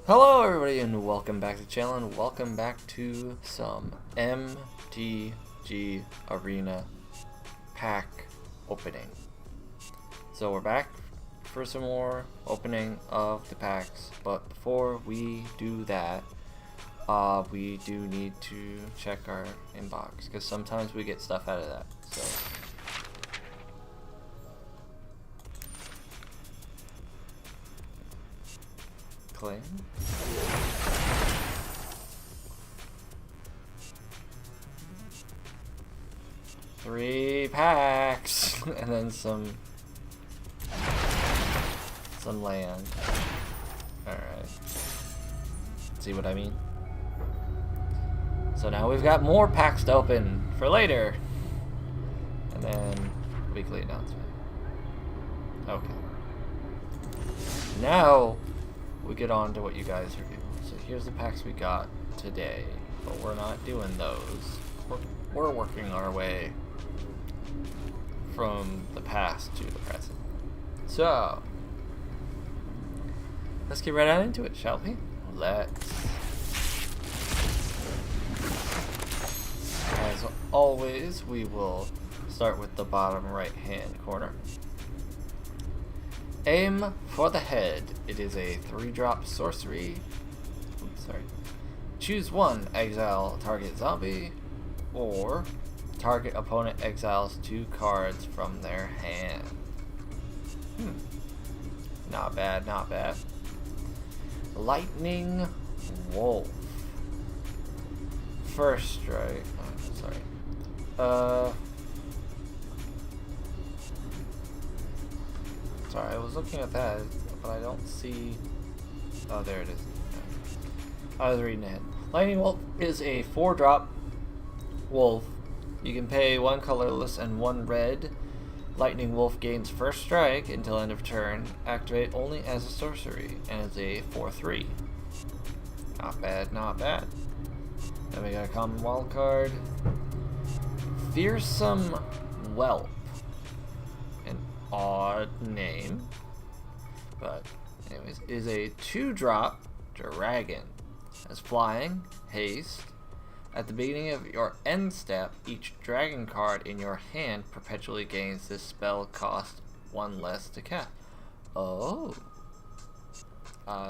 Hello everybody and welcome back to the channel and welcome back to some MTG Arena pack opening. So we're back for some more opening of the packs, but before we do that, we do need to check our inbox because sometimes we get stuff out of that. So claim. 3 packs and then some land. Alright. See what I mean? So now we've got more packs to open for later. And then weekly announcement. Okay. Now we get on to what you guys review. So here's the packs we got today, but we're not doing those. We're working our way from the past to the present. So let's get right on into it, shall we? Let's. As always, we will start with the bottom right hand corner. Aim for the head. It is a 3-drop sorcery. Oops, sorry. Choose one, exile target zombie, or target opponent exiles 2 cards from their hand. Not bad, not bad. Lightning Wolf. First strike. Oh, sorry. Sorry, I was looking at that, but I don't see. Oh, there it is. I was reading ahead. Lightning Wolf is a 4-drop wolf. You can pay 1 colorless and 1 red. Lightning Wolf gains first strike until end of turn. Activate only as a sorcery, and is a 4/3. Not bad, not bad. Then we got a common wild card. Fearsome Whelp. An odd name, but anyways, is a 2-drop dragon. As flying, haste. At the beginning of your end step, each dragon card in your hand perpetually gains this spell cost 1 less to cast. Oh.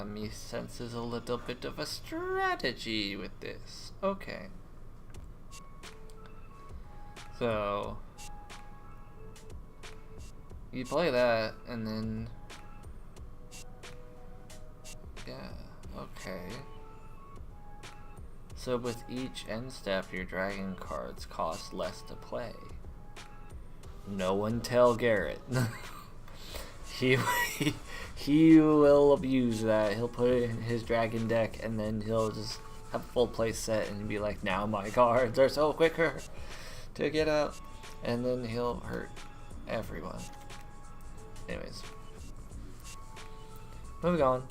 Me senses a little bit of a strategy with this. Okay. So you play that and then yeah, okay. So with each end step, your dragon cards cost less to play. No one tell Garrett. he will abuse that. He'll put it in his dragon deck, and then he'll just have a full play set and be like, now my cards are so quicker to get out. And then he'll hurt everyone. Anyways. Moving on.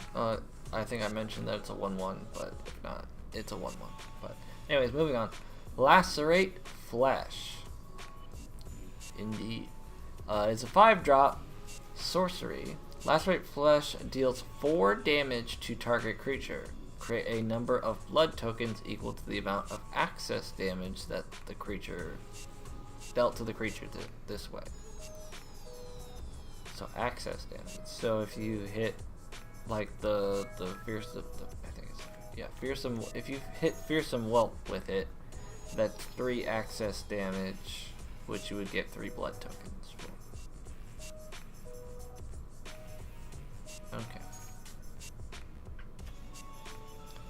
I think I mentioned that it's a 1/1, but if not, it's a 1/1. But anyways, moving on. Lacerate Flesh. Indeed. It's a 5-drop sorcery. Lacerate Flesh deals 4 damage to target creature. Create a number of blood tokens equal to the amount of access damage that the creature dealt to the creature this way. So access damage. So if you hit like the fearsome, fearsome. If you hit Fearsome Whelp with it, that's 3 access damage, which you would get 3 blood tokens for. Okay.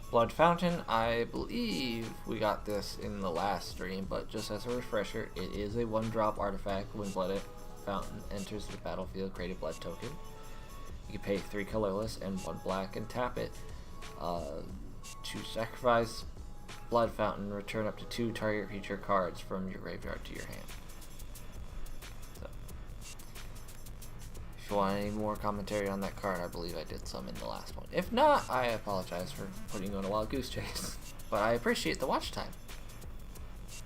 Blood Fountain. I believe we got this in the last stream, but just as a refresher, it is a 1-drop artifact. When Blood Fountain enters the battlefield, create a blood token. You can pay 3 colorless and 1 black and tap it. To sacrifice Blood Fountain, return up to 2 target creature cards from your graveyard to your hand. So, if you want any more commentary on that card, I believe I did some in the last one. If not, I apologize for putting you on a wild goose chase. But I appreciate the watch time.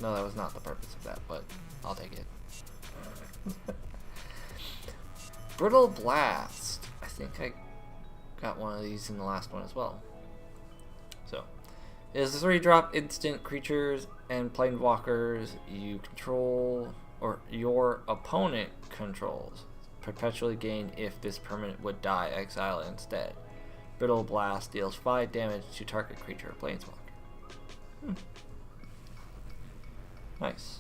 No, that was not the purpose of that, but I'll take it. Brittle Blast. I think I got one of these in the last one as well. Is a 3-drop instant. Creatures and planeswalkers you control or your opponent controls perpetually gain. If this permanent would die, exile it instead. Brittle Blast deals 5 damage to target creature or planeswalker. Nice.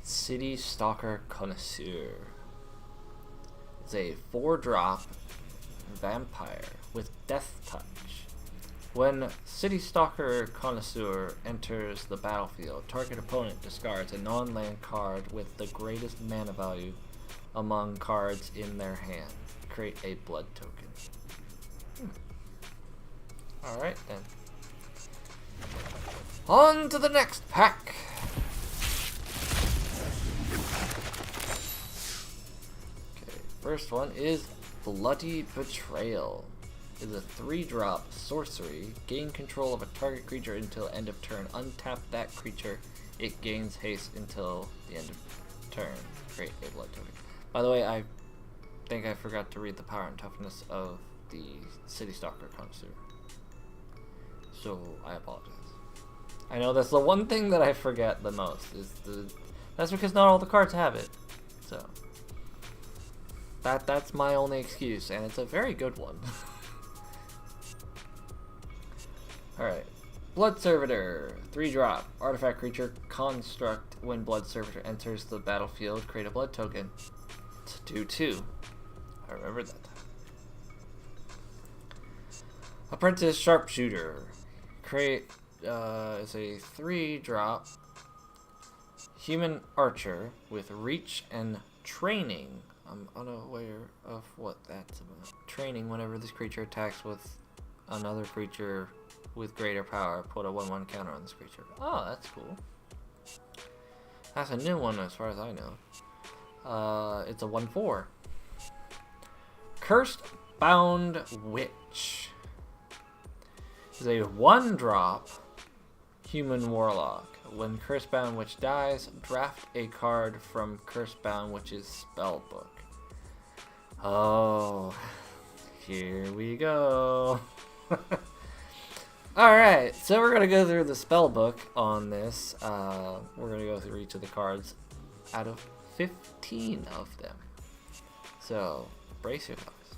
City Stalker Connoisseur. It's a 4-drop vampire with Death Touch. When City Stalker Connoisseur enters the battlefield, target opponent discards a non-land card with the greatest mana value among cards in their hand. Create a blood token. Alright then. On to the next pack! Okay, first one is Bloody Betrayal. Is a 3-drop sorcery. Gain control of a target creature until end of turn. Untap that creature. It gains haste until the end of turn. Create a blood token. By the way, I think I forgot to read the power and toughness of the City Stalker Connoisseur. So I apologize. I know that's the one thing that I forget the most. That's because not all the cards have it. So that's my only excuse, and it's a very good one. Alright. Blood Servitor. 3-drop. Artifact creature construct. When Blood Servitor enters the battlefield, create a blood token. To do 2. I remember that. Apprentice Sharpshooter. Create is a 3-drop human archer with reach and training. I'm unaware of what that's about. Training. Whenever this creature attacks with another creature with greater power, put a 1/1 counter on this creature. Oh, that's cool. That's a new one as far as I know. It's a 1/4. Cursed Bound Witch. It's a 1-drop human warlock. When Cursed Bound Witch dies, draft a card from Cursed Bound Witch's spellbook. Oh, here we go. Alright, so we're going to go through the spell book on this. We're going to go through each of the cards out of 15 of them. So, brace yourselves.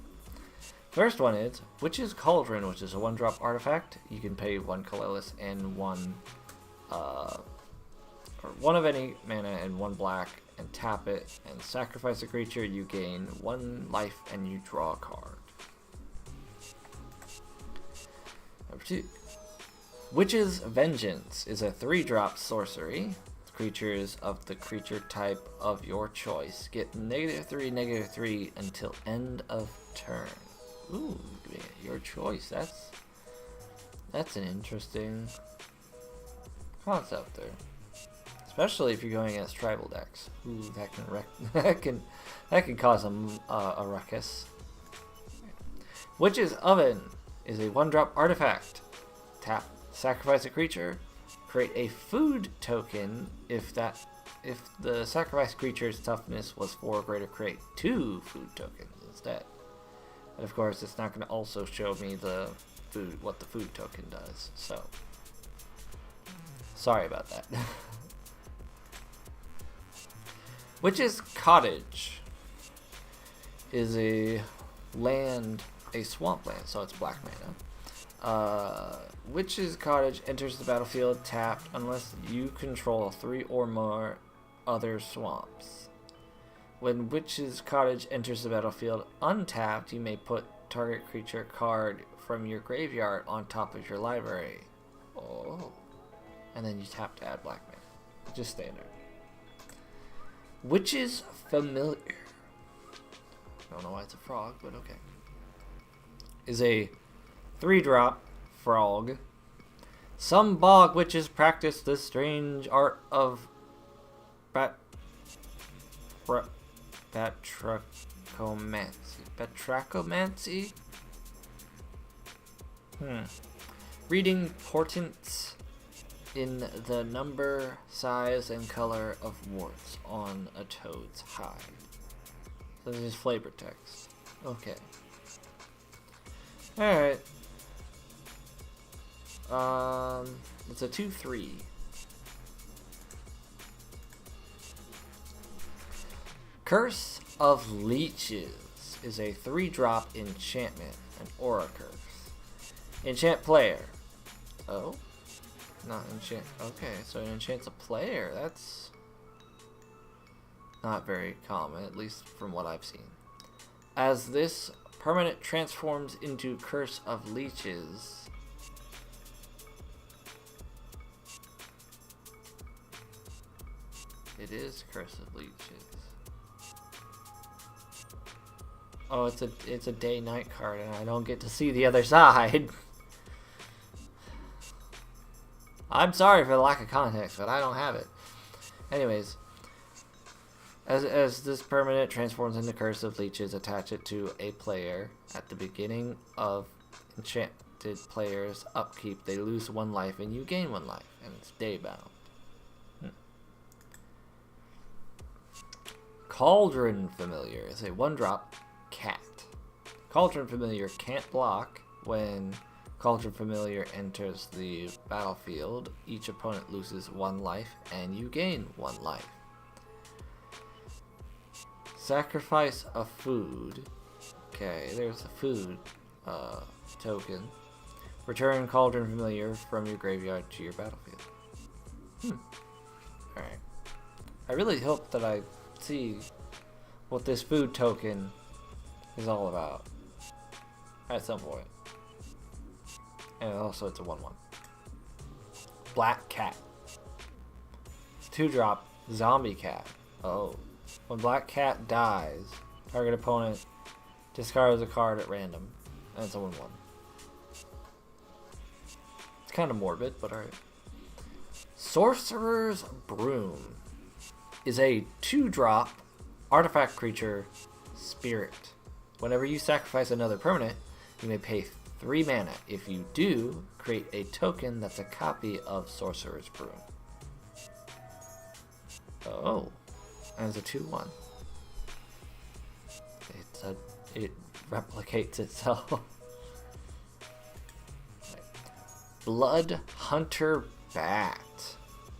First one is Witch's Cauldron, which is a 1-drop artifact. You can pay 1 colorless and 1 of any mana and 1 black and tap it and sacrifice a creature. You gain 1 life and you draw a card. Number 2. Witch's Vengeance is a 3-drop sorcery. Creatures of the creature type of your choice get -3/-3 until end of turn. Ooh, your choice. That's an interesting concept there, especially if you're going against tribal decks. Ooh, that can cause a ruckus. Witch's Oven is a 1-drop artifact. Tap, sacrifice a creature, create a food token. If the sacrificed creature's toughness was 4 or greater, create 2 food tokens instead. And of course, it's not going to also show me what the food token does. So, sorry about that. Witch's Cottage is a swamp land, so it's black mana. Witch's Cottage enters the battlefield tapped unless you control 3 or more other swamps. When Witch's Cottage enters the battlefield untapped, you may put target creature card from your graveyard on top of your library. Oh. And then you tap to add black mana. Just standard. Witch's Familiar. I don't know why it's a frog, but okay. Is a 3-drop frog. Some bog witches practice the strange art of batrachomancy. Reading portents in the number, size, and color of warts on a toad's hide. So this is flavor text. Okay. Alright. It's a 2/3. Curse of Leeches is a 3-drop enchantment, an aura curse. Enchant player. Oh? Not enchant. Okay, so it enchants a player. That's not very common, at least from what I've seen. As this permanent transforms into Curse of Leeches, it is Curse of Leeches. Oh, it's a day-night card, and I don't get to see the other side. I'm sorry for the lack of context, but I don't have it. Anyways, as this permanent transforms into Curse of Leeches, attach it to a player at the beginning of enchanted player's upkeep. They lose 1 life, and you gain 1 life, and it's day-bound. Cauldron Familiar is a 1-drop cat. Cauldron Familiar can't block. When Cauldron Familiar enters the battlefield, each opponent loses 1 life and you gain 1 life. Sacrifice a food. Okay, there's a food token. Return Cauldron Familiar from your graveyard to your battlefield. Alright. I really hope that I see what this food token is all about at some point. And also it's a 1/1. Black Cat. 2-drop zombie cat. Oh. When Black Cat dies, target opponent discards a card at random. And it's a 1/1. It's kind of morbid, but alright. Sorcerer's Broom is a 2-drop artifact creature spirit. Whenever you sacrifice another permanent, you may pay 3 mana. If you do, create a token that's a copy of Sorcerer's Broom. Oh, and it's a 2/1. It replicates itself. Blood Hunter Bat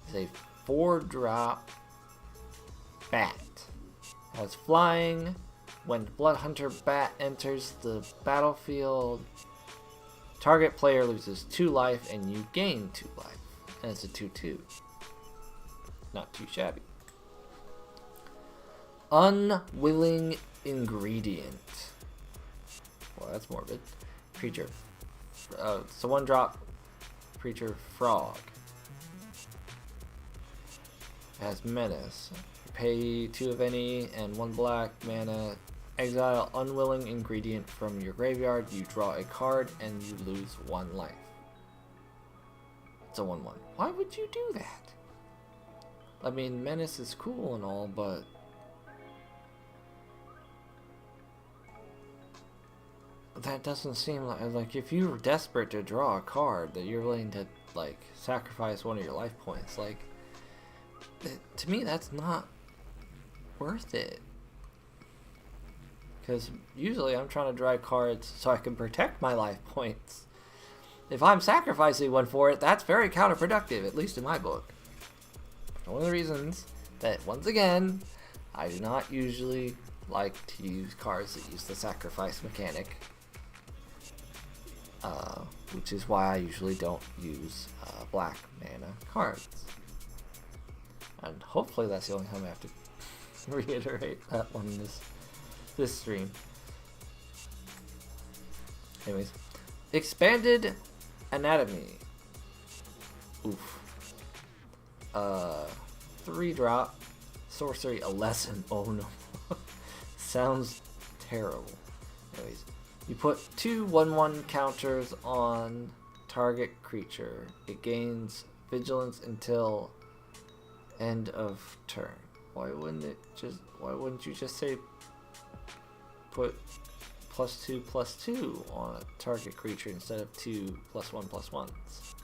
is a 4-drop bat. Has flying. When Blood Hunter Bat enters the battlefield, target player loses 2 life and you gain 2 life. And it's a 2/2. Not too shabby. Unwilling Ingredient. Well, that's morbid. Creature. It's a 1-drop creature frog. It has menace. Pay 2 of any and 1 black mana. Exile Unwilling Ingredient from your graveyard. You draw a card and you lose 1 life. It's a 1/1. Why would you do that? I mean, menace is cool and all, but that doesn't seem like if you're desperate to draw a card that you're willing to like sacrifice 1 of your life points, like to me that's not worth it. Because usually I'm trying to draw cards so I can protect my life points. If I'm sacrificing 1 for it, that's very counterproductive, at least in my book. One of the reasons that, once again, I do not usually like to use cards that use the sacrifice mechanic. Which is why I usually don't use black mana cards. And hopefully that's the only time I have to reiterate that one in this stream. Anyways. Expanded Anatomy. Oof. 3-drop. Sorcery, a lesson. Oh no. Sounds terrible. Anyways. You put 2 1/1 counters on target creature. It gains vigilance until end of turn. Why wouldn't you just say put +2/+2 on a target creature instead of 2 +1/+1s?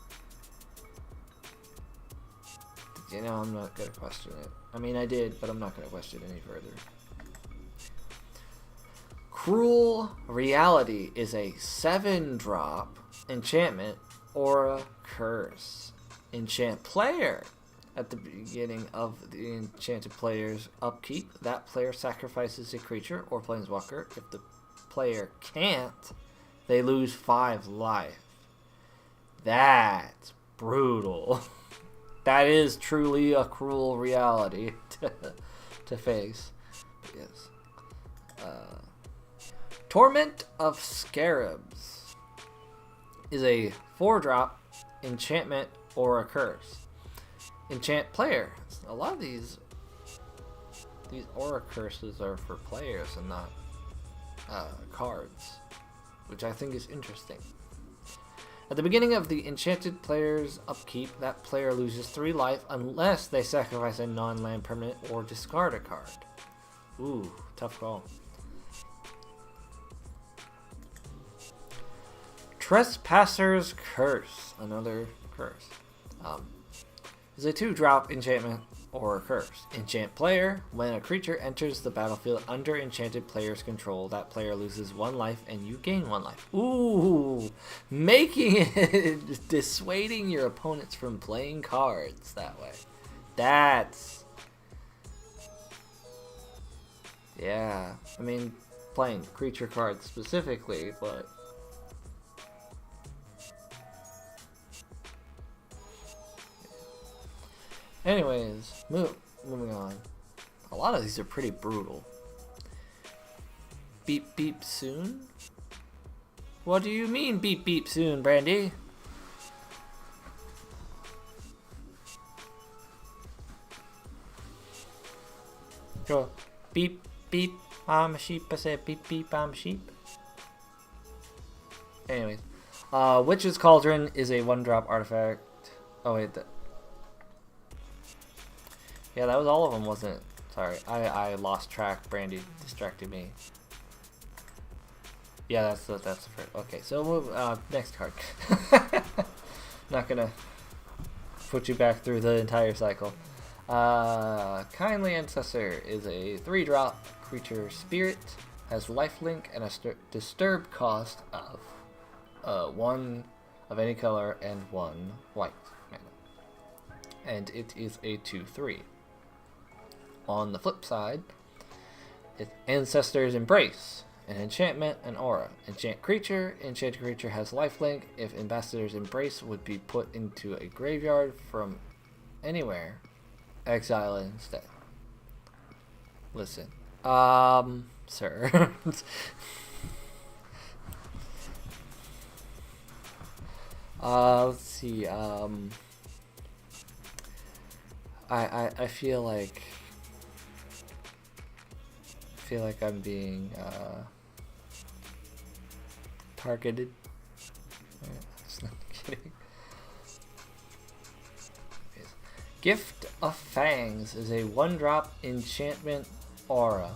You know, I'm not gonna question it. I mean, I did, but I'm not gonna question it any further. Cruel Reality is a 7-drop enchantment or a curse. Enchant player. At the beginning of the enchanted player's upkeep, that player sacrifices a creature or planeswalker. If the player can't, they lose 5 life. That's brutal. That is truly a cruel reality to face. Yes. Torment of Scarabs is a 4-drop enchantment or a curse. Enchant player. A lot of these aura curses are for players and not cards, which I think is interesting. At the beginning of the enchanted player's upkeep, that player loses 3 life unless they sacrifice a non-land permanent or discard a card. Ooh, tough call. Trespasser's Curse, another curse. Is a 2-drop enchantment or a curse. Enchant player. When a creature enters the battlefield under enchanted player's control, that player loses 1 life and you gain 1 life. Ooh, making it dissuading your opponents from playing cards that way. That's, yeah. I mean, playing creature cards specifically, but anyways, moving on. A lot of these are pretty brutal. Beep beep soon? What do you mean beep beep soon, Brandy? Go beep beep, I'm a sheep. I said beep beep, I'm a sheep. Anyways, Witch's Cauldron is a 1-drop artifact. Oh wait, yeah, that was all of them, wasn't it? Sorry, I lost track. Brandy distracted me. Yeah, that's the first. Okay, so next card. Not gonna put you back through the entire cycle. Kindly Ancestor is a 3-drop creature spirit, has lifelink and a disturb cost of 1 of any color and 1 white mana, and it is a 2/3. On the flip side, it's Ancestor's Embrace, an enchantment and aura. Enchant creature. Enchanted creature has lifelink. If Ambassador's Embrace would be put into a graveyard from anywhere, exile it instead. Listen, sir. Let's see. I feel like I'm being targeted. Not kidding. Gift of Fangs is a 1-drop enchantment aura.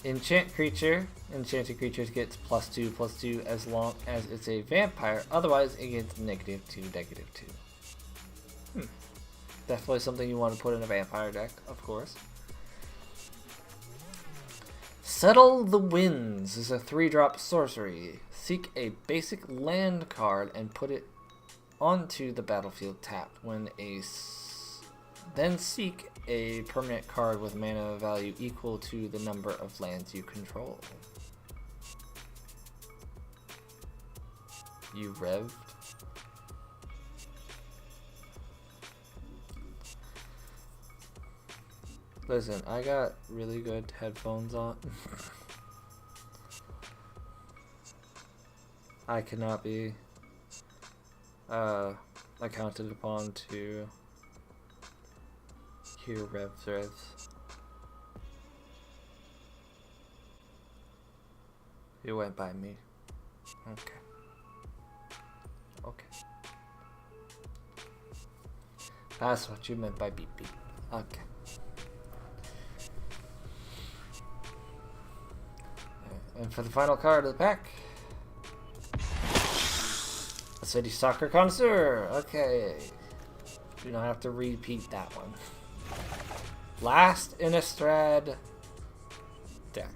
Enchant creature. Enchanted creatures gets +2/+2 as long as it's a vampire. Otherwise, it gets -2/-2. Definitely something you want to put in a vampire deck, of course. Settle the Winds is a 3-drop sorcery. Seek a basic land card and put it onto the battlefield tapped. Then seek a permanent card with mana value equal to the number of lands you control. You revved. Listen, I got really good headphones on. I cannot be accounted upon to hear revs. It went by me. Okay. That's what you meant by beep beep. Okay. And for the final card of the pack, a City Soccer Connoisseur. Okay. Do not have to repeat that one. Last Innistrad deck.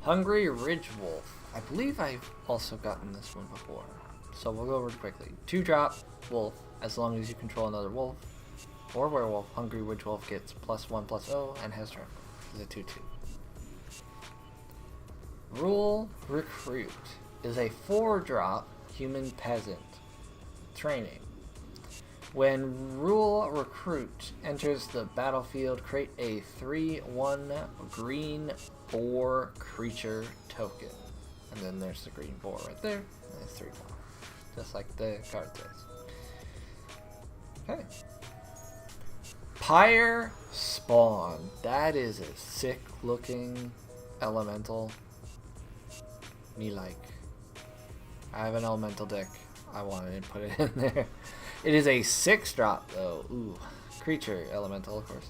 Hungry Ridge Wolf. I believe I've also gotten this one before, so we'll go over it quickly. 2-drop wolf. As long as you control another wolf or werewolf, Hungry Ridge Wolf gets +1/+0 and has turn. Is a 2/2. Rule Recruit is a 4-drop human peasant. Training. When Rule Recruit enters the battlefield, create a 3/1 green boar creature token. And then there's the green boar right there. And it's 3/1. Just like the card says. Okay. Pyre Spawn. That is a sick looking elemental. Me like. I have an elemental deck. I wanted to put it in there. It is a 6-drop though. Ooh. Creature elemental, of course.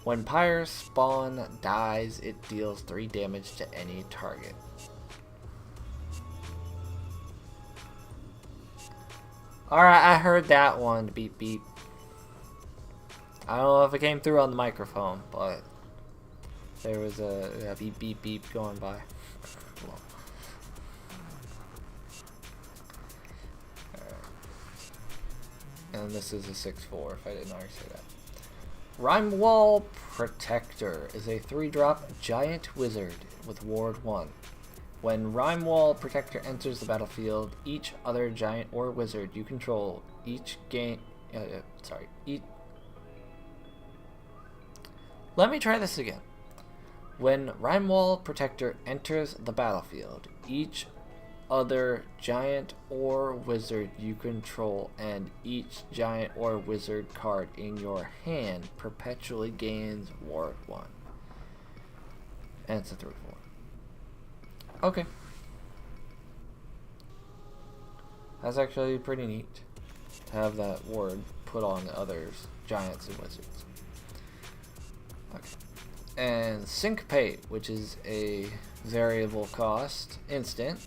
When Pyre Spawn dies, it deals 3 damage to any target. Alright, I heard that one. Beep beep. I don't know if it came through on the microphone, but there was a beep beep beep going by. And this is a 6/4 if I didn't already say that. Rimewall Protector is a 3-drop giant wizard with Ward 1. When Rimewall Protector enters the battlefield, each other giant or wizard you control Let me try this again. When Rimewall Protector enters the battlefield, each other giant or wizard you control and each giant or wizard card in your hand perpetually gains Ward 1. And it's a 3/4. Okay. That's actually pretty neat to have that ward put on the others, giants and wizards. Okay. And Syncopate, which is a variable cost instant.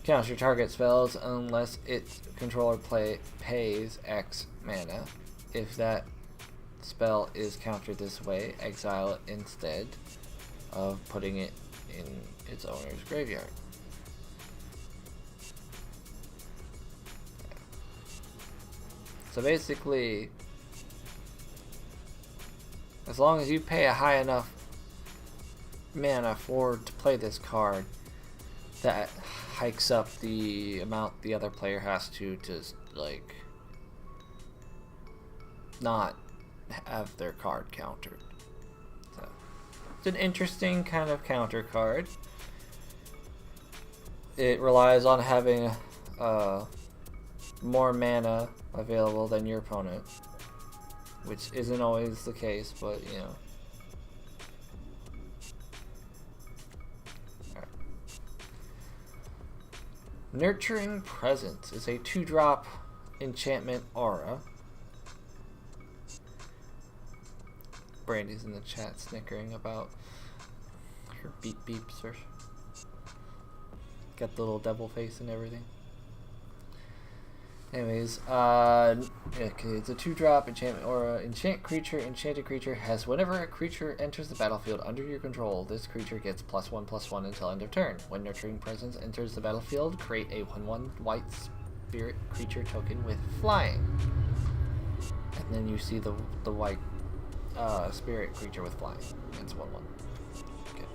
Counter your target spells unless its controller pays X mana. If that spell is countered this way, exile it instead of putting it in its owner's graveyard. So basically, as long as you pay a high enough mana to play this card, that hikes up the amount the other player has to like not have their card countered. So it's an interesting kind of counter card. It relies on having more mana available than your opponent, which isn't always the case, but you know. Nurturing Presence is a 2-drop enchantment aura. Brandy's in the chat snickering about her beep beeps. Or got the little devil face and everything. Anyways, it's a 2-drop enchantment aura. Enchanted creature has whenever a creature enters the battlefield under your control, this creature gets +1/+1 until end of turn. When Nurturing Presence enters the battlefield, create a 1/1 white spirit creature token with flying. And then you see the white spirit creature with flying. It's 1/1. Okay.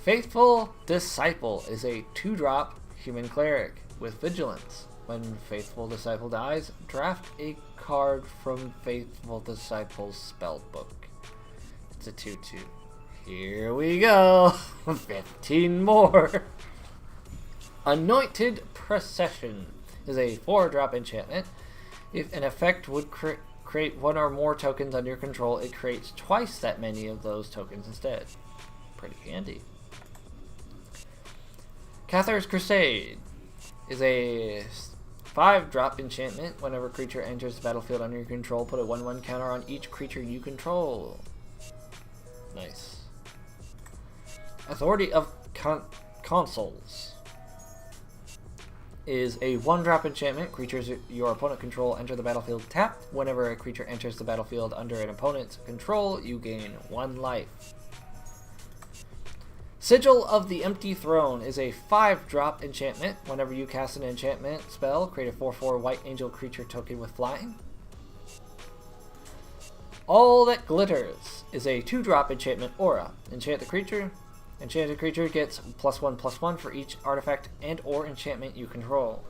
Faithful Disciple is a 2-drop human cleric with vigilance. When Faithful Disciple dies, draft a card from Faithful Disciple's spellbook. It's a 2/2. Here we go. 15 more. Anointed Procession is a 4-drop enchantment. If an effect would create 1 or more tokens under your control, it creates twice that many of those tokens instead. Pretty handy. Cathar's Crusade is a 5-drop enchantment. Whenever a creature enters the battlefield under your control, put a 1/1 counter on each creature you control. Nice. Authority of Consuls is a 1-drop enchantment. Creatures your opponent control enter the battlefield tapped. Whenever a creature enters the battlefield under an opponent's control, you gain 1 life. Sigil of the Empty Throne is a 5-drop enchantment. Whenever you cast an enchantment spell, create a 4/4 white angel creature token with flying. All That Glitters is a 2-drop enchantment aura. Enchant the creature. Enchanted creature gets +1/+1 for each artifact and or enchantment you control.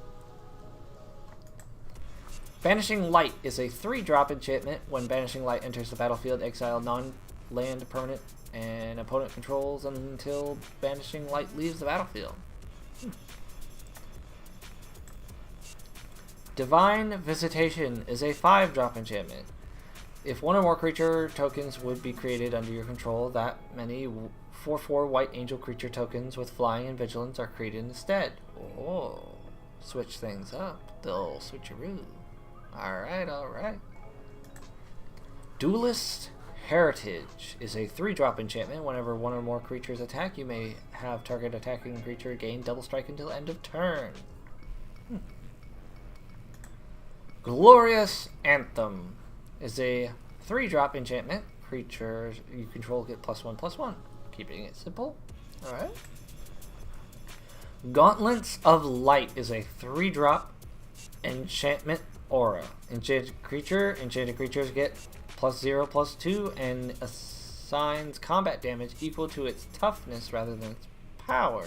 Banishing Light is a 3-drop enchantment. When Banishing Light enters the battlefield, exile non-land permanent and opponent controls until Banishing Light leaves the battlefield. Divine Visitation is a 5-drop enchantment. If one or more creature tokens would be created under your control, that many 4/4 white angel creature tokens with flying and vigilance are created instead. Oh, switch things up. They'll switcheroo. Alright, alright. Duelist Heritage is a 3-drop enchantment. Whenever one or more creatures attack, you may have target attacking creature gain double strike until end of turn. Glorious Anthem is a 3-drop enchantment. Creatures you control get +1/+1. Keeping it simple. Alright. Gauntlets of Light is a 3-drop enchantment aura. Enchanted creatures get +0/+2 and assigns combat damage equal to its toughness rather than its power.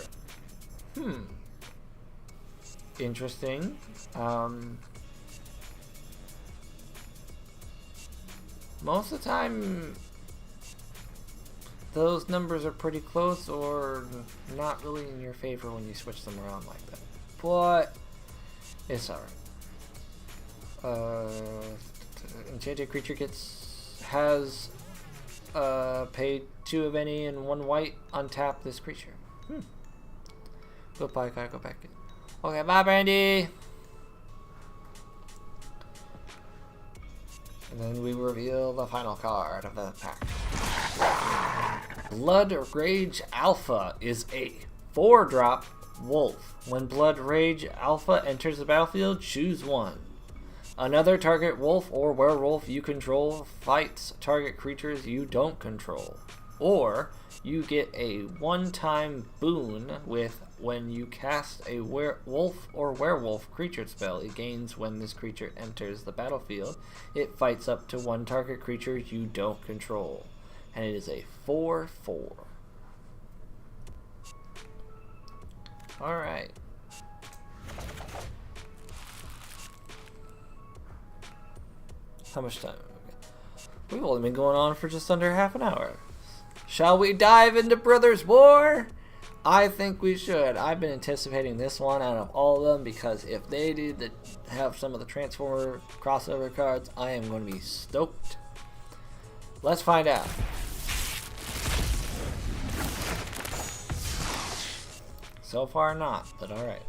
Interesting. Most of the time, those numbers are pretty close or not really in your favor when you switch them around like that. But it's alright. Enchanted creature has paid 2 of any and 1 white. Untap this creature. Goodbye, gotta go back in. Okay, bye, Brandy. And then we reveal the final card of the pack. Blood Rage Alpha is a 4-drop wolf. When Blood Rage Alpha enters the battlefield, choose one. Another target wolf or werewolf you control fights target creatures you don't control. Or you get a one-time boon with when you cast a wolf or werewolf creature spell. It gains when this creature enters the battlefield. It fights up to 1 target creature you don't control. And it is a 4/4. Alright. How much time? We've only been going on for just under half an hour. Shall we dive into Brothers War? I think we should. I've been anticipating this one out of all of them because if they do have some of the Transformer crossover cards, I am going to be stoked. Let's find out. So far not, but alright.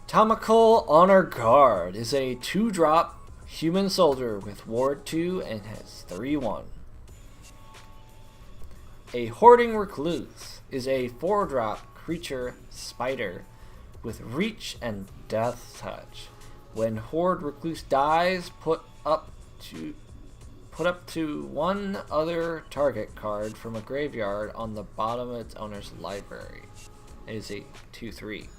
Tamako Honor Guard is a 2-drop human soldier with Ward 2 and has 3/1. A Hoarding Recluse is a 4-drop creature spider with Reach and Death Touch. When Horde Recluse dies, put up to 1 other target card from a graveyard on the bottom of its owner's library. It is a 2/3.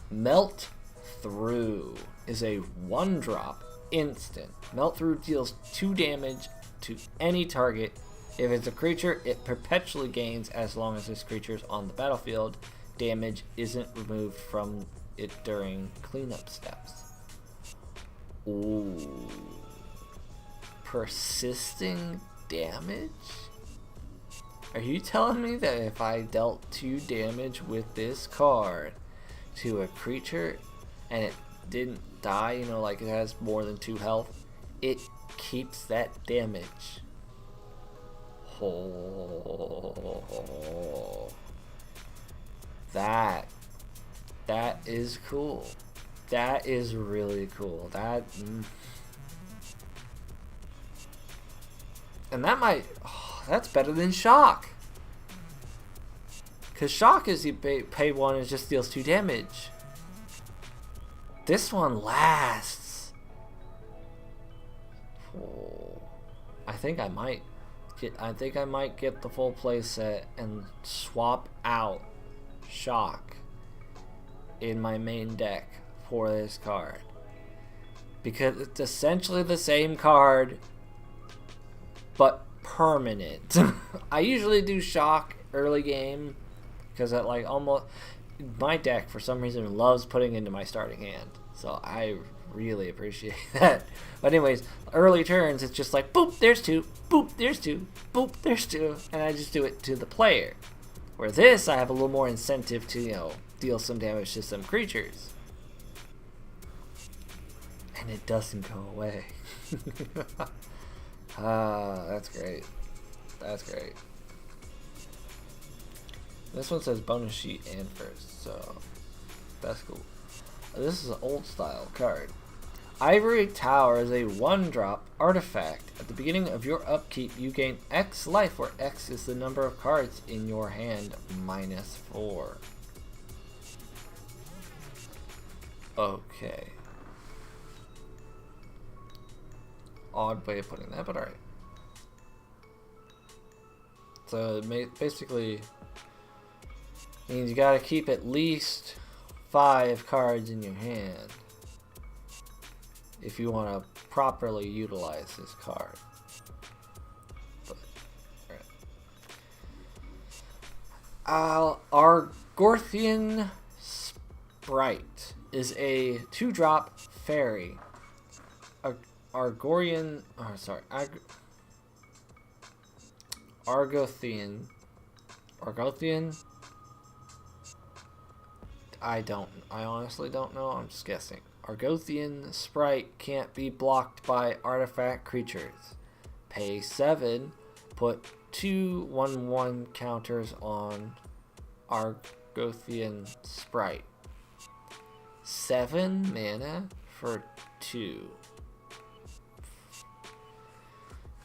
Melt Through is a 1-drop instant. Melt Through deals 2 damage to any target. If it's a creature, it perpetually gains as long as this creature is on the battlefield. Damage isn't removed from it during cleanup steps. Ooh. Persisting damage? Are you telling me that if I dealt 2 damage with this card to a creature and it didn't die, you know, like it has more than 2 health, it keeps that damage? Oh, that is cool. That is really cool. And that might, that's better than Shock. Because Shock is you pay 1 and it just deals 2 damage. This one lasts. Oh, I think I might I think I might get the full play set and swap out Shock in my main deck for this card, because it's essentially the same card but permanent. I usually do Shock early game because it like almost my deck for some reason loves putting into my starting hand, so I really appreciate that. But anyways, early turns it's just like boop, there's two, boop, there's two, boop, there's two, and I just do it to the player. Where this, I have a little more incentive to, you know, deal some damage to some creatures. And it doesn't go away. That's great. That's great. This one says bonus sheet and first, so that's cool. This is an old style card. Ivory Tower is a 1-drop artifact. At the beginning of your upkeep, you gain X life, where X is the number of cards in your hand minus 4. Okay. Odd way of putting that, but alright. So it basically means you gotta keep at least 5 cards in your hand if you want to properly utilize this card. But, Argorthian Sprite is a 2-drop fairy. Argothian. I honestly don't know. I'm just guessing. Argothian Sprite can't be blocked by artifact creatures. Pay 7. Put 2 1/1 counters on Argothian Sprite. 7 mana for 2.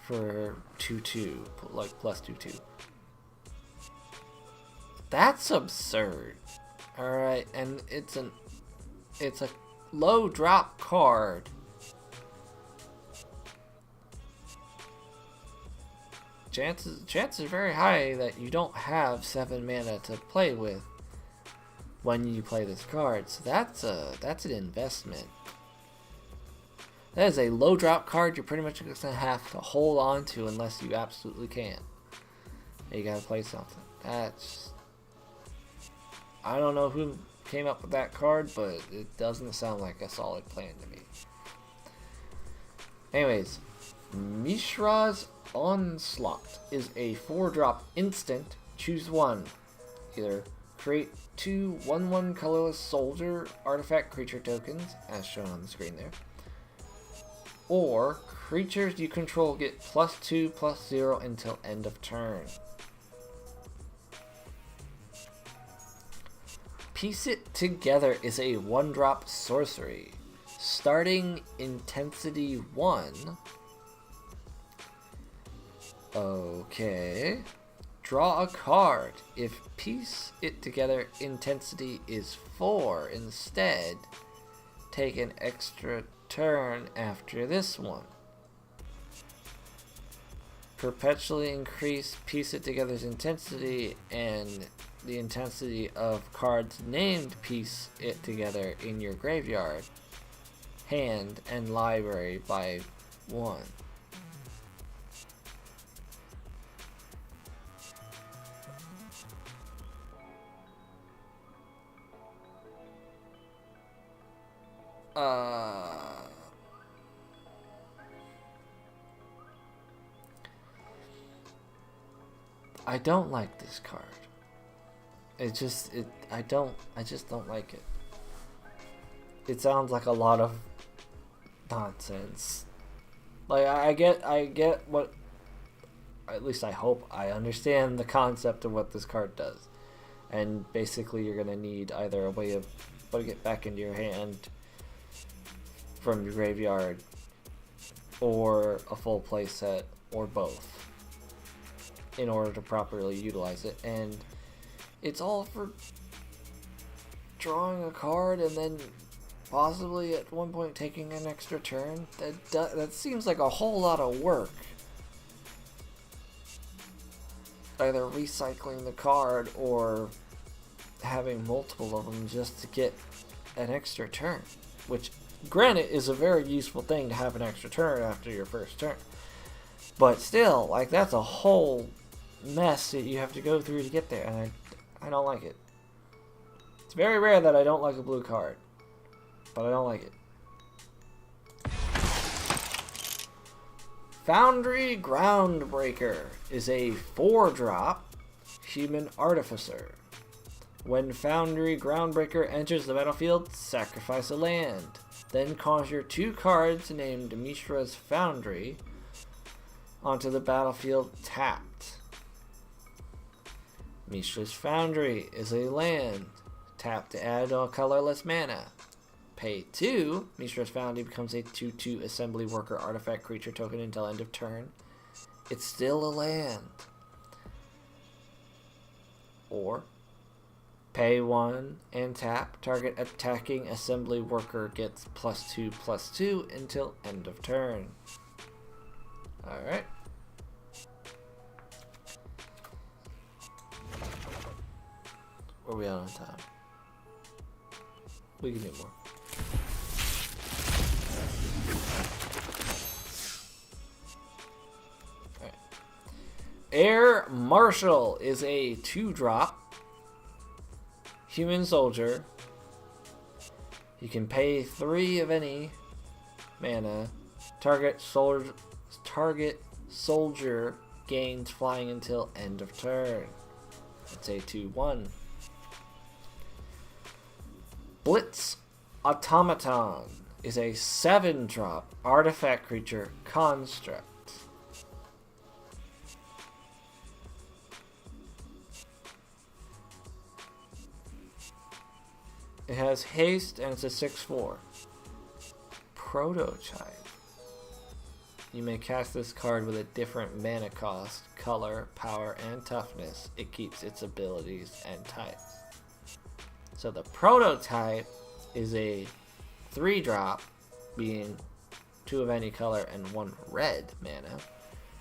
For 2/2, like plus 2/2. That's absurd. Alright, and it's a low drop card. Chances are very high that you don't have 7 mana to play with when you play this card. So that's an investment. That is a low drop card you're pretty much gonna have to hold on to unless you absolutely can. You gotta play something. I don't know who came up with that card, but it doesn't sound like a solid plan to me. Anyways, Mishra's Onslaught is a 4-drop instant. Choose one. Either create 2 1/1 colorless soldier artifact creature tokens, as shown on the screen there, or creatures you control get +2/+0 until end of turn. Piece It Together is a 1-drop sorcery. Starting intensity 1. Okay. Draw a card. If Piece It Together intensity is 4 instead, take an extra turn after this one. Perpetually increase Piece It Together's intensity and the intensity of cards named Piece It Together in your graveyard, hand, and library by 1. I don't like this card. I just don't like it. It sounds like a lot of nonsense. Like I get what, at least I hope I understand the concept of what this card does. And basically you're gonna need either a way of putting it back into your hand from your graveyard, or a full play set, or both, in order to properly utilize it. And it's all for drawing a card and then possibly at one point taking an extra turn. That seems like a whole lot of work either recycling the card or having multiple of them just to get an extra turn, which granted is a very useful thing to have an extra turn after your first turn, but still, like, that's a whole mess that you have to go through to get there, and I don't like it. It's very rare that I don't like a blue card, but I don't like it. Foundry Groundbreaker is a 4-drop human artificer. When Foundry Groundbreaker enters the battlefield, sacrifice a land. Then conjure 2 cards named Mishra's Foundry onto the battlefield tapped. Mishra's Foundry is a land. Tap to add a colorless mana. Pay 2. Mishra's Foundry becomes a 2/2 assembly worker artifact creature token until end of turn. It's still a land. Or pay 1 and tap. Target attacking assembly worker gets +2/+2 until end of turn. Alright. Where are we on time? We can do more. Alright. Air Marshal is a 2-drop human soldier. You can pay 3 of any mana. Target soldier gains flying until end of turn. It's a 2/1. Blitz Automaton is a 7-drop artifact creature construct. It has haste and it's a 6/4. Prototype. You may cast this card with a different mana cost, color, power, and toughness. It keeps its abilities and types. So the prototype is a 3-drop, being 2 of any color and 1 red mana,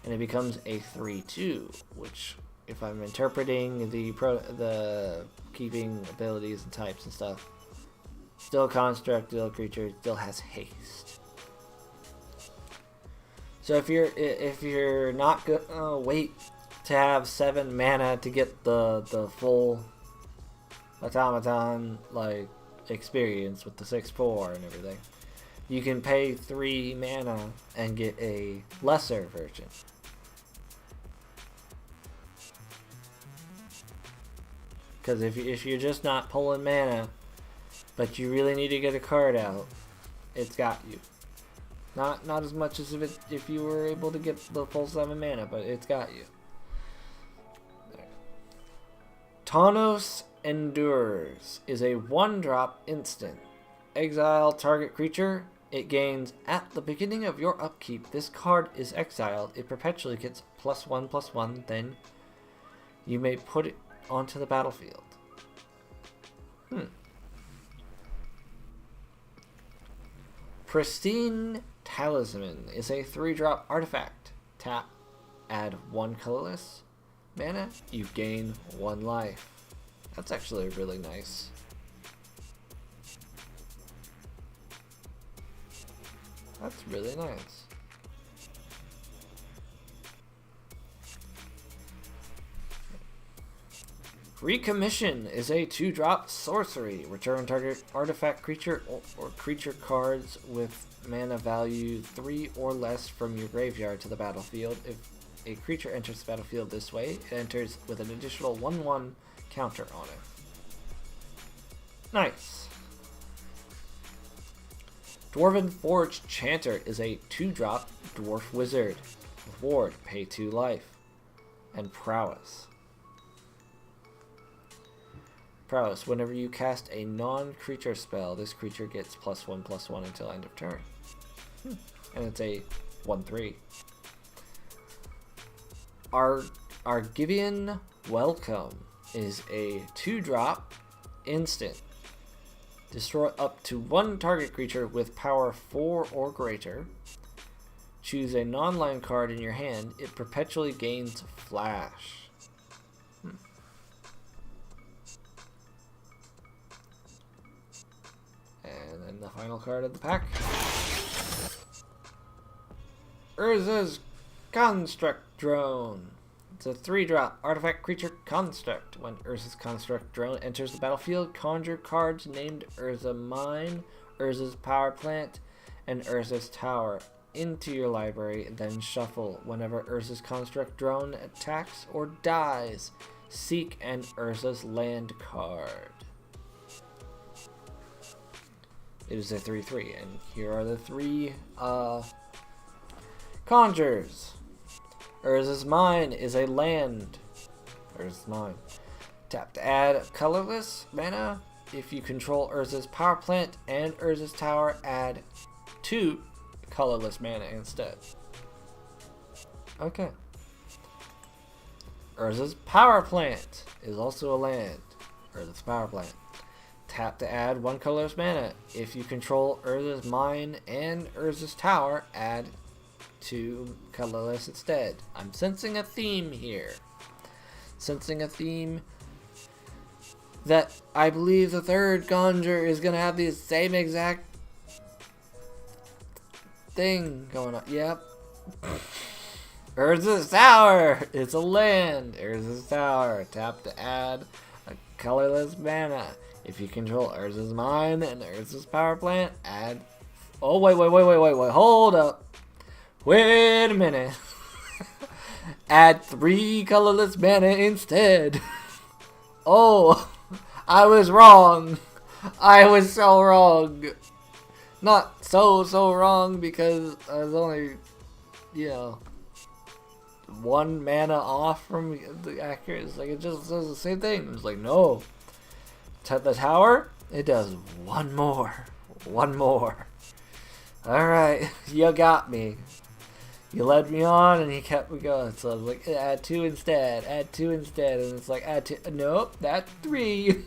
and it becomes a 3/2, which, if I'm interpreting the keeping abilities and types and stuff, still construct, still creature, still has haste. So if you're not gonna wait to have 7 mana to get the full automaton like experience with the 6/4 and everything, you can pay 3 mana and get a lesser version. Because if you're just not pulling mana, but you really need to get a card out, it's got you. Not as much as if you were able to get the full 7 mana, but it's got you. There. Tawnos Endures is a 1-drop instant. Exile target creature. It gains at the beginning of your upkeep. This card is exiled. It perpetually gets +1/+1. Then you may put it onto the battlefield. Pristine Talisman is a 3-drop artifact. Tap, add 1 colorless mana. You gain 1 life. That's actually really nice. That's really nice. Recommission is a 2-drop sorcery. Return target artifact creature or creature cards with mana value 3 or less from your graveyard to the battlefield. If a creature enters the battlefield this way, it enters with an additional 1/1 counter on it. Nice. Dwarven Forge Chanter is a 2-drop dwarf wizard. Reward, pay 2 life. And prowess. Prowess. Whenever you cast a non-creature spell, this creature gets +1/+1 until end of turn. And it's a 1/3. Argivian Welcome is a 2-drop instant. Destroy up to 1 target creature with power 4 or greater. Choose a non-land card in your hand. It perpetually gains flash. the final card of the pack. Urza's Construct Drone. It's a 3-drop artifact creature construct. When Urza's Construct Drone enters the battlefield, conjure cards named Urza Mine, Urza's Power Plant, and Urza's Tower into your library, then shuffle. Whenever Urza's Construct Drone attacks or dies, seek an Urza's land card. It is a 3/3, and here are the 3 conjures. Urza's Mine is a land. Urza's Mine. Tap to add colorless mana. If you control Urza's Power Plant and Urza's Tower, add 2 colorless mana instead. Okay. Urza's Power Plant is also a land. Urza's Power Plant. Tap to add 1 colorless mana. If you control Urza's Mine and Urza's Tower, add 2 colorless instead. I'm sensing a theme here. Sensing a theme that I believe the 3rd conjure is going to have the same exact thing going on. Yep. Urza's Tower is a land. Urza's Tower. Tap to add a colorless mana. If you control Urza's Mine and Urza's Power Plant, add... Oh, wait. Hold up. Wait a minute. Add 3 colorless mana instead. Oh, I was wrong. I was so wrong. Not so wrong because I was only, 1 mana off from the accurate. It's like it just does the same thing. It's like, no. The tower, it does 1 more. 1 more. Alright, you got me. You led me on and you kept me going. So I was like, add 2 instead. Add 2 instead. And it's like, add 2. Nope, that's 3.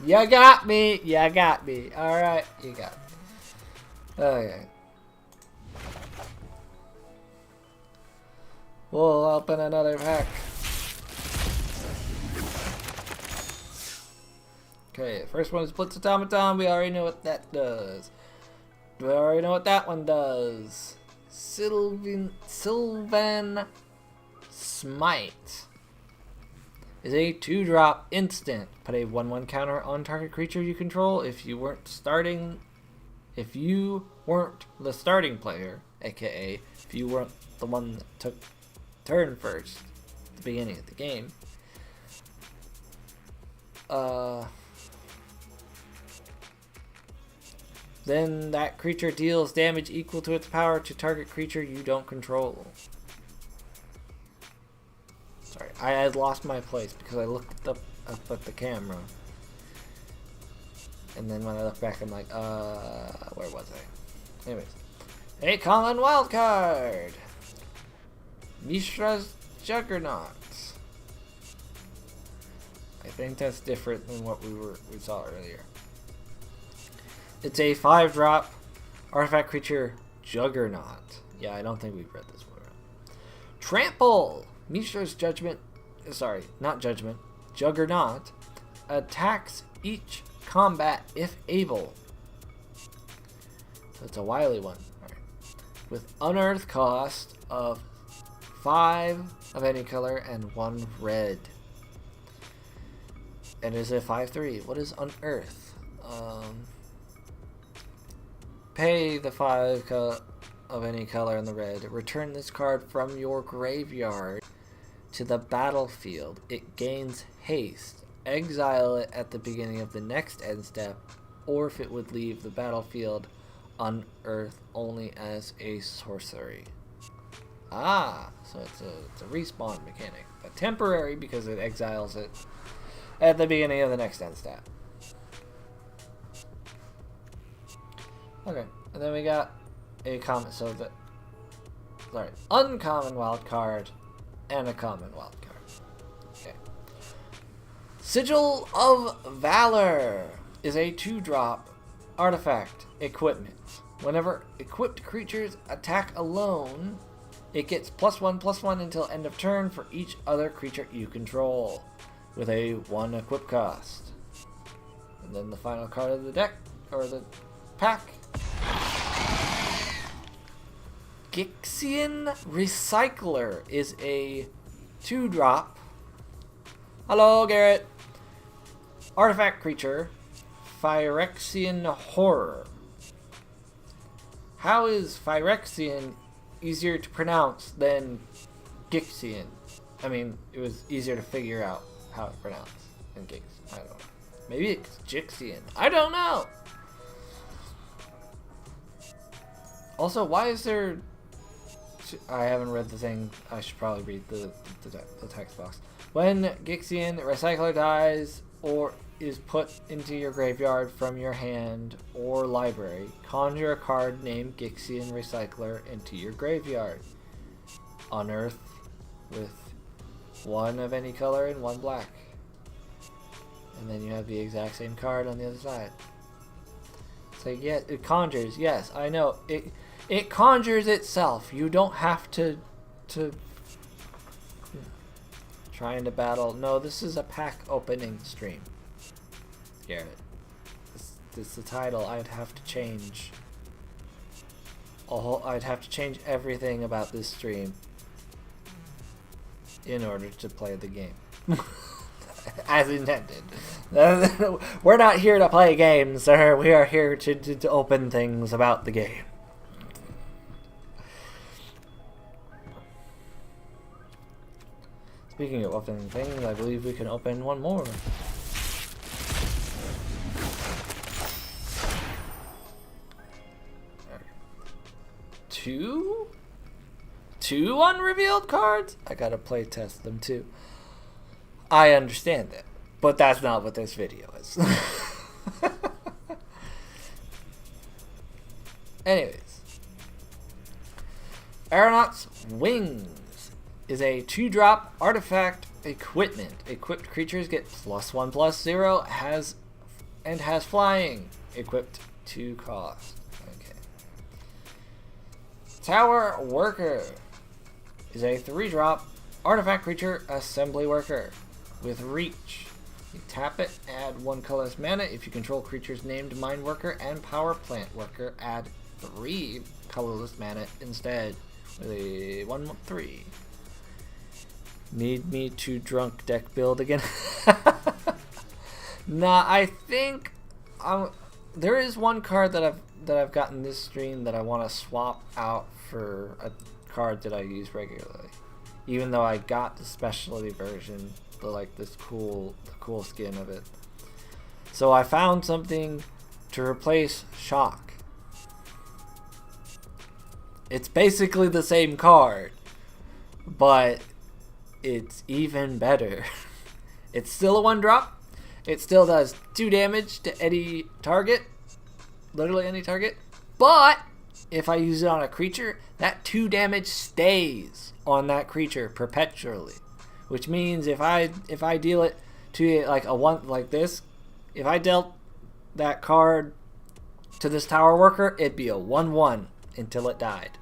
You got me. You got me. Alright, you got me. Okay. We'll open another pack. Okay, first one is Blitz Automaton. We already know what that does. We already know what that one does. Sylvan Smite is a 2-drop instant. Put a 1/1 counter on target creature you control if you weren't the starting player, aka if you weren't the one that took turn first at the beginning of the game. Then that creature deals damage equal to its power to target creature you don't control. Sorry, I had lost my place because I looked up at the camera. And then when I look back, I'm like, where was I? Anyways. A common wild card! Mishra's Juggernaut. I think that's different than what we saw earlier. It's a 5-drop artifact creature, Juggernaut. Yeah, I don't think we've read this one. Trample! Mishra's Juggernaut attacks each combat if able. So it's a wily one. Alright. With unearth cost of 5 of any color and 1 red. And it is a 5/3. What is unearth? Pay the 5 of any color in the red. Return this card from your graveyard to the battlefield. It gains haste. Exile it at the beginning of the next end step, or if it would leave the battlefield, unearth only as a sorcery. Ah, so it's a respawn mechanic. But temporary because it exiles it at the beginning of the next end step. Okay, and then we got a common, uncommon wild card and a common wild card. Okay. Sigil of Valor is a 2-drop artifact equipment. Whenever equipped creatures attack alone, it gets +1/+1 until end of turn for each other creature you control, with a 1 equip cost. And then the final card of the deck, or the pack. Gixian Recycler is a 2-drop. Hello, Garrett. Artifact creature. Phyrexian Horror. How is Phyrexian easier to pronounce than Gixian? I mean, it was easier to figure out how to pronounce than Gix. I don't know. Maybe it's Gixian. I don't know. Also, why is there... I haven't read the thing. I should probably read the text box. When Gixian Recycler dies or is put into your graveyard from your hand or library, conjure a card named Gixian Recycler into your graveyard. Unearth with 1 of any color and 1 black. And then you have the exact same card on the other side. So yeah, it conjures. Yes, I know. It conjures itself. You don't have to trying to battle. No, this is a pack opening stream. Garrett. This is the title. I'd have to change. I'd have to change everything about this stream in order to play the game. As intended. We're not here to play games, sir. We are here to open things about the game. Speaking of opening things, I believe we can open one more. Two unrevealed cards? I gotta play test them too. I understand that, but that's not what this video is. Anyways, Aeronaut's Wings is a 2-drop artifact equipment. Equipped creatures get +1/+0, has flying. Equipped to cost. Okay. Tower Worker is a 3-drop artifact creature assembly worker with reach. You tap it, add 1 colorless mana. If you control creatures named Mine Worker and Power Plant Worker, add 3 colorless mana instead. With a 1/3. Need me to drunk deck build again? Nah, I think there is one card that I've gotten this stream that I want to swap out for a card that I use regularly. Even though I got the specialty version, the cool skin of it. So I found something to replace Shock. It's basically the same card, but it's even better. It's still a 1-drop. It still does 2 damage to any target, literally any target. But if I use it on a creature, that 2 damage stays on that creature perpetually. Which means if I deal it to like a 1 like this, if I dealt that card to this Tower Worker, it'd be a 1/1 until it died.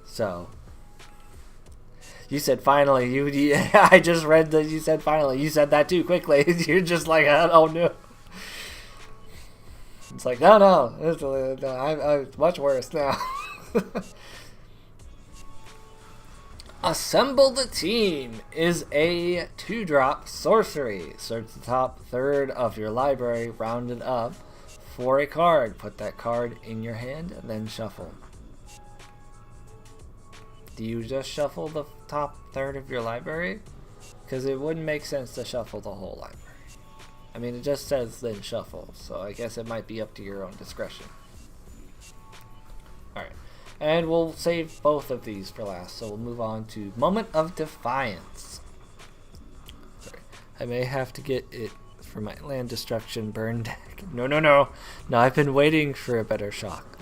So you said finally. I just read that you said finally. You said that too quickly. You're just like, oh no. It's like, no. It's much worse now. Assemble the Team is a 2-drop sorcery. Search the top third of your library, rounded up, for a card. Put that card in your hand and then shuffle. Do you just shuffle the top third of your library? Because it wouldn't make sense to shuffle the whole library. I mean, it just says then shuffle, so I guess it might be up to your own discretion. Alright, and we'll save both of these for last, so we'll move on to Moment of Defiance. Sorry, I may have to get it for my land destruction burn deck. No, I've been waiting for a better shock.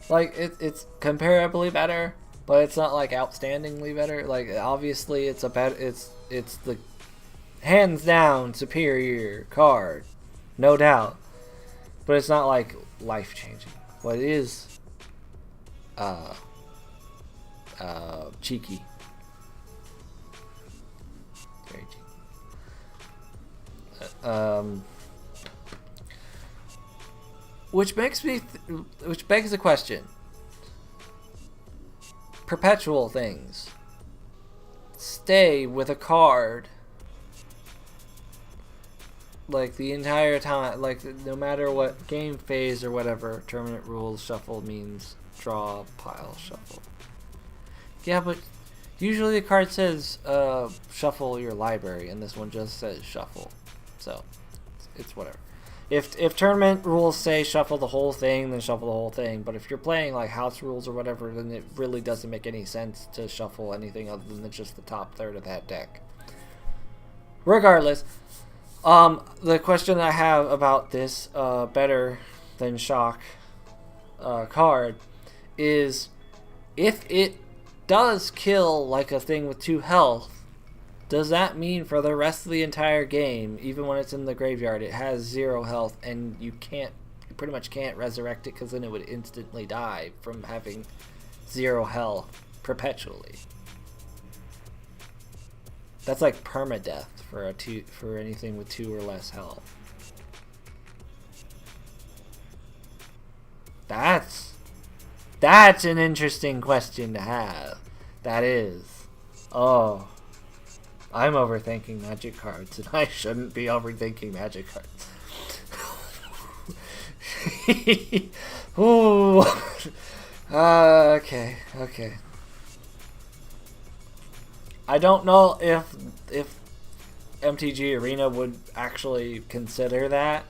Like, it's comparably better, but it's not like outstandingly better. Like, obviously it's it's the hands down superior card, no doubt. But it's not like life changing. What it is cheeky. Which begs the question. Perpetual things stay with a card like the entire time, like no matter what game phase or whatever. Tournament rules shuffle means draw, pile, shuffle. Yeah, but usually the card says shuffle your library, and this one just says shuffle, so it's whatever. If tournament rules say shuffle the whole thing, then shuffle the whole thing. But if you're playing like house rules or whatever, then it really doesn't make any sense to shuffle anything other than just the top third of that deck. Regardless, the question I have about this better than shock card is, if it does kill like a thing with 2 health, does that mean for the rest of the entire game, even when it's in the graveyard, it has 0 health and you pretty much can't resurrect it, because then it would instantly die from having 0 health perpetually? That's like permadeath for anything with 2 or less health. That's an interesting question to have. That is. Oh. I'm overthinking Magic cards, and I shouldn't be overthinking Magic cards. Ooh. Okay. I don't know if MTG Arena would actually consider that,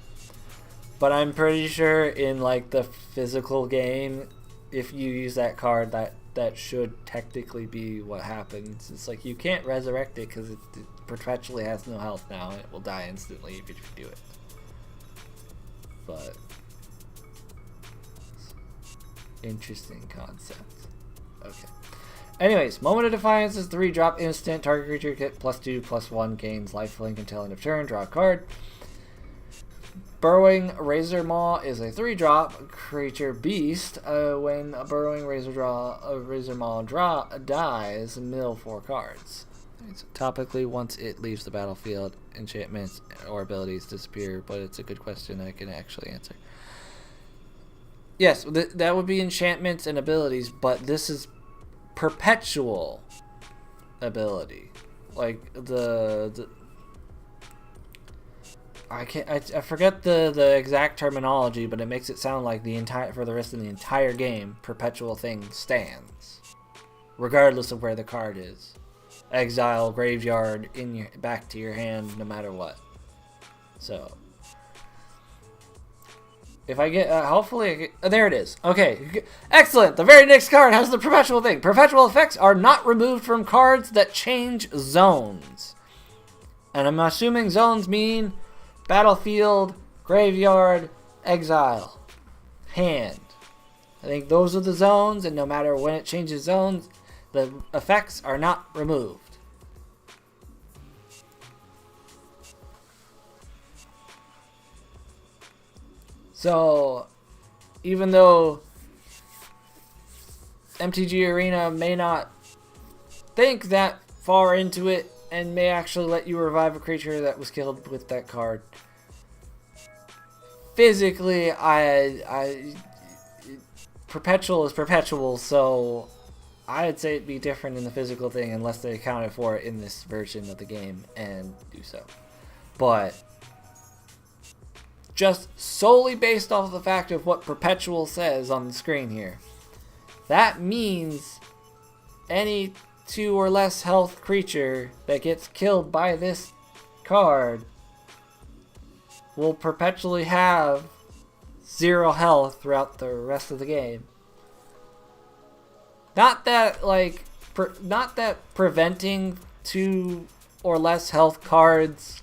but I'm pretty sure in like the physical game, if you use that card, that should technically be what happens. It's like you can't resurrect it because it perpetually has no health now, and it will die instantly if you do it. But interesting concept. Okay. Anyways, Moment of Defiance is 3-drop instant. Target creature get +2/+1, gains lifelink until end of turn. Draw a card. Burrowing Razor Maw is a 3-drop creature beast. When a Burrowing Razor Maw dies, mill 4 cards. So topically, once it leaves the battlefield, enchantments or abilities disappear, but it's a good question I can actually answer. Yes, that would be enchantments and abilities, but this is perpetual ability. Like I forget the exact terminology, but it makes it sound like for the rest of the entire game, perpetual thing stands, regardless of where the card is. Exile, graveyard, back to your hand, no matter what. So if I get, hopefully, there it is. Okay, excellent. The very next card has the perpetual thing. Perpetual effects are not removed from cards that change zones. And I'm assuming zones mean battlefield, graveyard, exile, hand. I think those are the zones, and no matter when it changes zones, the effects are not removed. So, even though MTG Arena may not think that far into it and may actually let you revive a creature that was killed with that card, physically, perpetual is perpetual, so I'd say it'd be different in the physical thing unless they accounted for it in this version of the game and do so. But just solely based off of the fact of what perpetual says on the screen here, that means any 2 or less health creature that gets killed by this card will perpetually have 0 health throughout the rest of the game. Not that preventing 2 or less health cards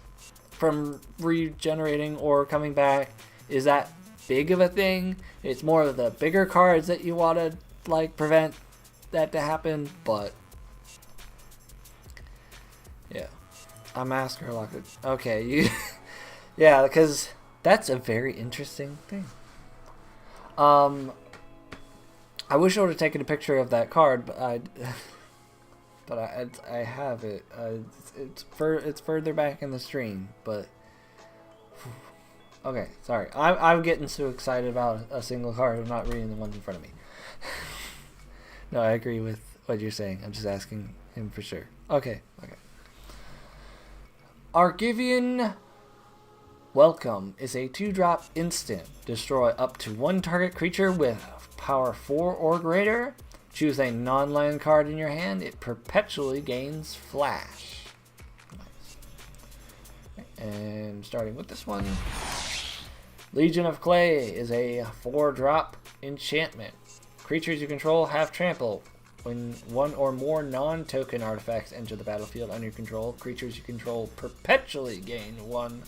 from regenerating or coming back is that big of a thing. It's more of the bigger cards that you want to like prevent that to happen. But yeah, I'm asking her like, okay, you, yeah, because that's a very interesting thing. I wish I would have taken a picture of that card, but I have it. It's further back in the stream, but Okay, sorry. I'm getting so excited about a single card. I'm not reading the ones in front of me. No, I agree with what you're saying. I'm just asking him for sure. Okay. Argivian Welcome is a 2-drop instant. Destroy up to 1 target creature with power 4 or greater. Choose a non-land card in your hand. It perpetually gains flash. Nice. And starting with this one. Legion of Clay is a 4-drop enchantment. Creatures you control have trample. When 1 or more non-token artifacts enter the battlefield under your control, creatures you control perpetually gain 1/1.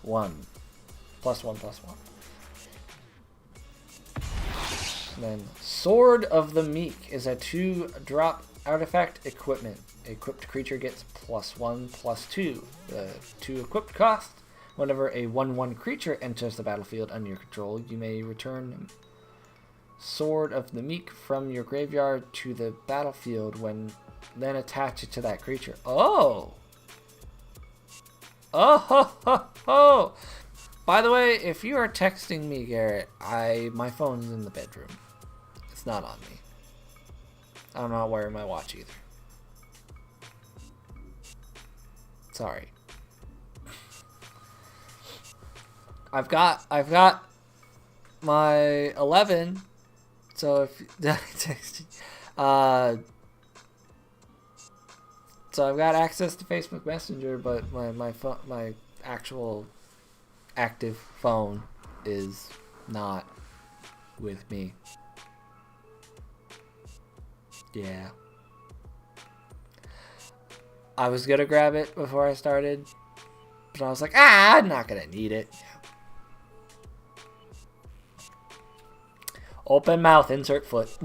+1/+1. And then Sword of the Meek is a 2-drop artifact equipment. Equipped creature gets +1/+2. The 2 equipped cost. Whenever a 1/1 creature enters the battlefield under your control, you may return Sword of the Meek from your graveyard to the battlefield then attach it to that creature. Oh! Oh ho ho ho! By the way, if you are texting me, Garrett, my phone's in the bedroom. It's not on me. I'm not wearing my watch either. Sorry. I've got my 11. So if texting, so I've got access to Facebook Messenger, but my actual active phone is not with me. Yeah. I was gonna grab it before I started, but I was like, I'm not gonna need it. Open mouth, insert foot.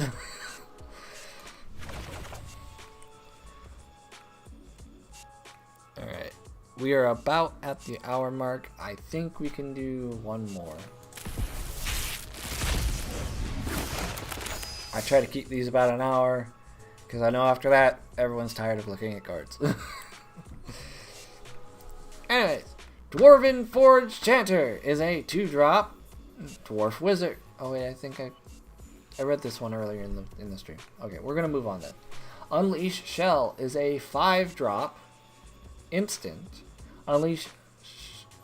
Alright. We are about at the hour mark. I think we can do one more. I try to keep these about an hour, because I know after that, everyone's tired of looking at cards. Anyways, Dwarven Forge Chanter is a 2-drop dwarf wizard. Oh wait, I think I read this one earlier in the stream. Okay, we're gonna move on then. Unleash Shell is a 5-drop instant. Unleash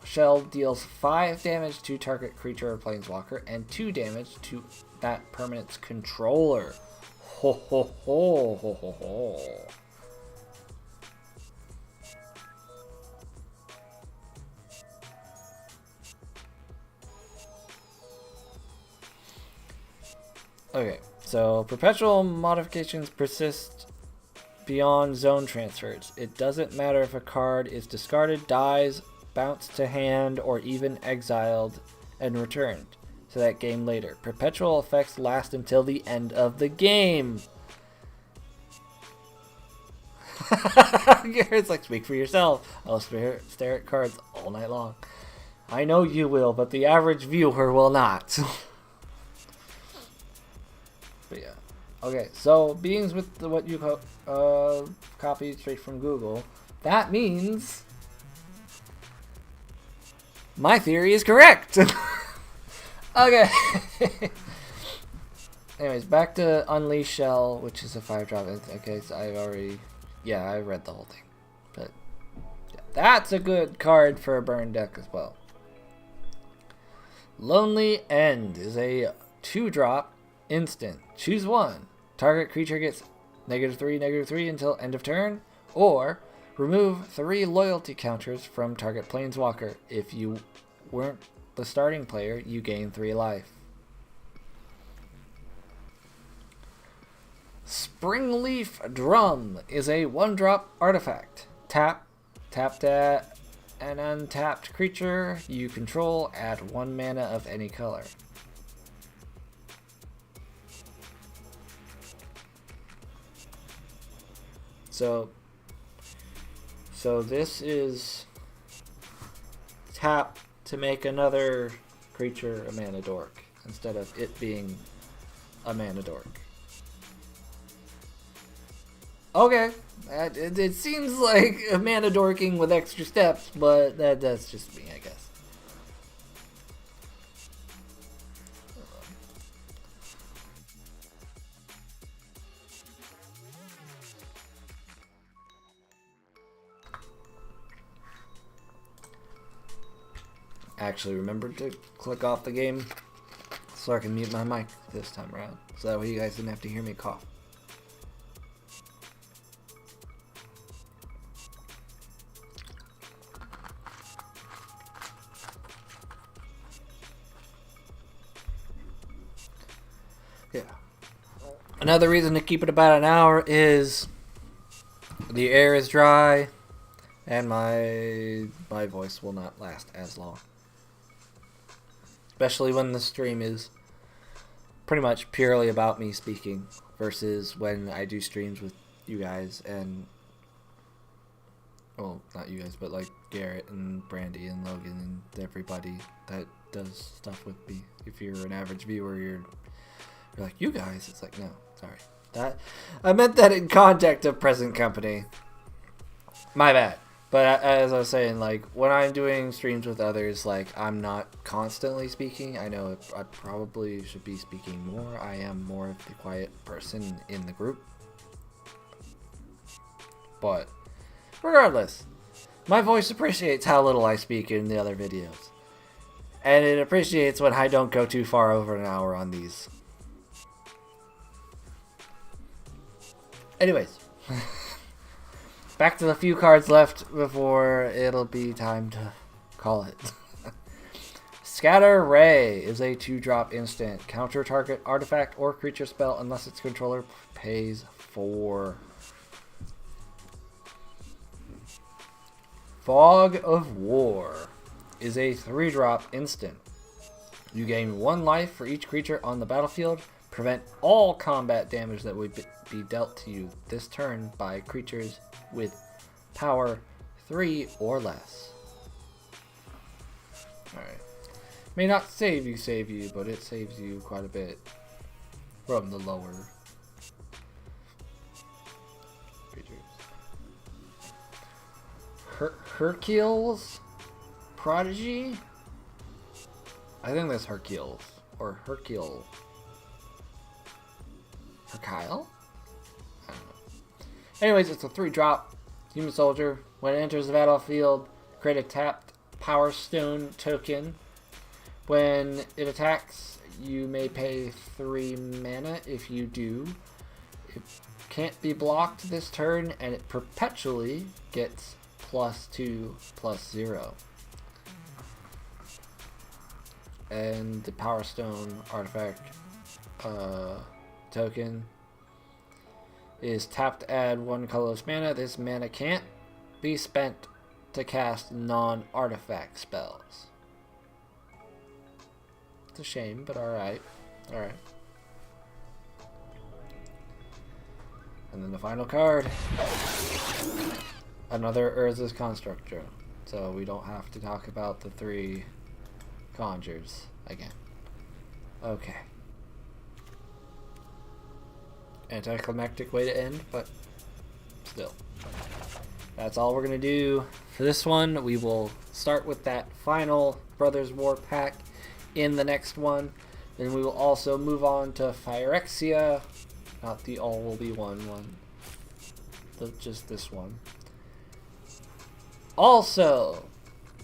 Shell deals 5 damage to target creature or planeswalker and 2 damage to that permanent's controller. Ho ho ho ho ho ho. Okay, so perpetual modifications persist beyond zone transfers. It doesn't matter if a card is discarded, dies, bounced to hand, or even exiled and returned to that game later. Perpetual effects last until the end of the game. Garrett's like, speak for yourself. I'll stare at cards all night long. I know you will, but the average viewer will not. But yeah. Okay, so beings with what you copied straight from Google, that means my theory is correct. Okay. Anyways, back to Unleash Shell, which is a 5-drop. Okay, so I read the whole thing. But yeah, that's a good card for a burn deck as well. Lonely End is a 2-drop instant. Choose one. Target creature gets -3/-3 until end of turn, or remove 3 loyalty counters from target planeswalker. If you weren't the starting player, you gain 3 life. Springleaf Drum is a 1-drop artifact. Tap that an untapped creature you control, add 1 mana of any color. So this is tap to make another creature a mana dork instead of it being a mana dork. Okay, it seems like a mana dorking with extra steps, but that's just me, I guess. actually remembered to click off the game so I can mute my mic this time around. So that way you guys didn't have to hear me cough. Yeah. Another reason to keep it about an hour is the air is dry and my voice will not last as long. Especially when the stream is pretty much purely about me speaking versus when I do streams with you guys and, well, not you guys, but like Garrett and Brandy and Logan and everybody that does stuff with me. If you're an average viewer, you're like, you guys. It's like, no, sorry. That I meant that in context of present company. My bad. But as I was saying, like, when I'm doing streams with others, like, I'm not constantly speaking. I know I probably should be speaking more. I am more of the quiet person in the group. But regardless, my voice appreciates how little I speak in the other videos. And it appreciates when I don't go too far over an hour on these. Anyways. Back to the few cards left before it'll be time to call it. Scatter Ray is a 2-drop instant. Counter target artifact or creature spell unless its controller pays 4. Fog of War is a 3-drop instant. You gain 1 life for each creature on the battlefield. Prevent all combat damage that would be dealt to you this turn by creatures with power 3 or less. Alright. May not save you, but it saves you quite a bit from the lower creatures. Hercules Prodigy? I think that's Hercules. Or Hercule. Hercule? I don't know. Anyways, it's a 3-drop human soldier. When it enters the battlefield, create a tapped Power Stone token. When it attacks, you may pay 3 mana. If you do, it can't be blocked this turn, and it perpetually gets +2/+0. And the Power Stone artifact token is tapped to add 1 colorless mana. This mana can't be spent to cast non-artifact spells. It's a shame, but alright. Alright. And then the final card. Another Urza's Constructor. So we don't have to talk about the 3 conjures again. Okay. Anticlimactic way to end, but still. That's all we're going to do for this one. We will start with that final Brothers War pack in the next one. Then we will also move on to Phyrexia. Not the All Will Be One. Just this one. Also,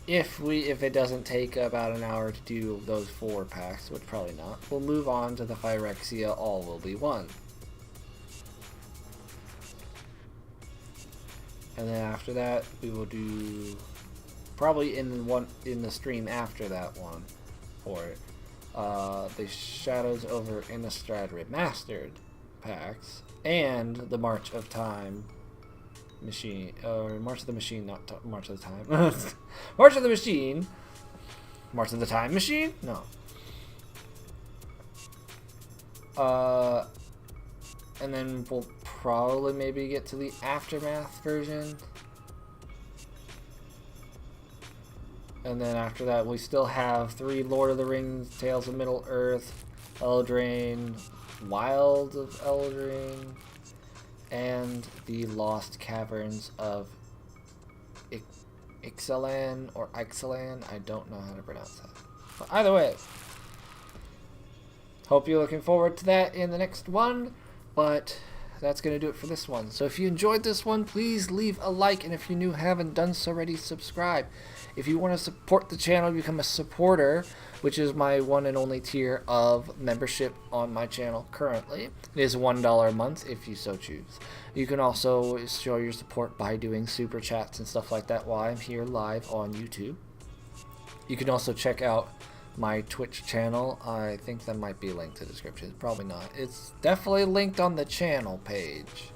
if it doesn't take about an hour to do those 4 packs, which probably not, we'll move on to the Phyrexia All Will Be One. And then after that, we will do probably in the stream after that one for it. The Shadows over Innistrad Remastered packs and the March of Time machine, or March of the Machine, not March of the Time. March of the Machine. March of the Time Machine? No. And then we'll probably maybe get to the Aftermath version. And then after that, we still have 3 Lord of the Rings, Tales of Middle-earth, Eldraine, Wild of Eldraine, and the Lost Caverns of Ixalan or Ixalan. I don't know how to pronounce that. But either way, hope you're looking forward to that in the next one. But that's going to do it for this one. So if you enjoyed this one, please leave a like, and if you're new, haven't done so already, subscribe. If you want to support the channel, become a supporter, which is my one and only tier of membership on my channel currently. It is $1 a month if you so choose. You can also show your support by doing super chats and stuff like that while I'm here live on YouTube. You can also check out my Twitch channel. I think that might be linked in the description. Probably not. It's definitely linked on the channel page,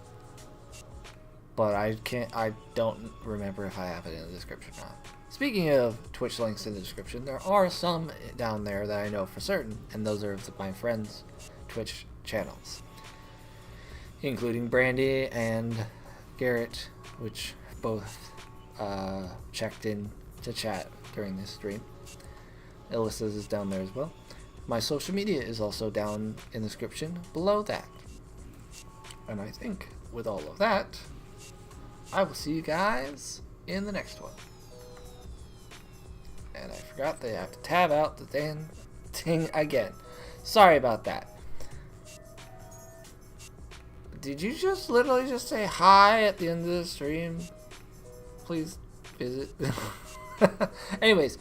but I don't remember if I have it in the description or not. Speaking of Twitch links in the description, there are some down there that I know for certain, and those are my friends' Twitch channels, including Brandy and Garrett, which both checked in to chat during this stream. Alyssa's is down there as well. My social media is also down in the description below that. And I think with all of that, I will see you guys in the next one. And I forgot that I have to tab out the damn thing again. Sorry about that. Did you just literally just say hi at the end of the stream? Please visit. Anyways.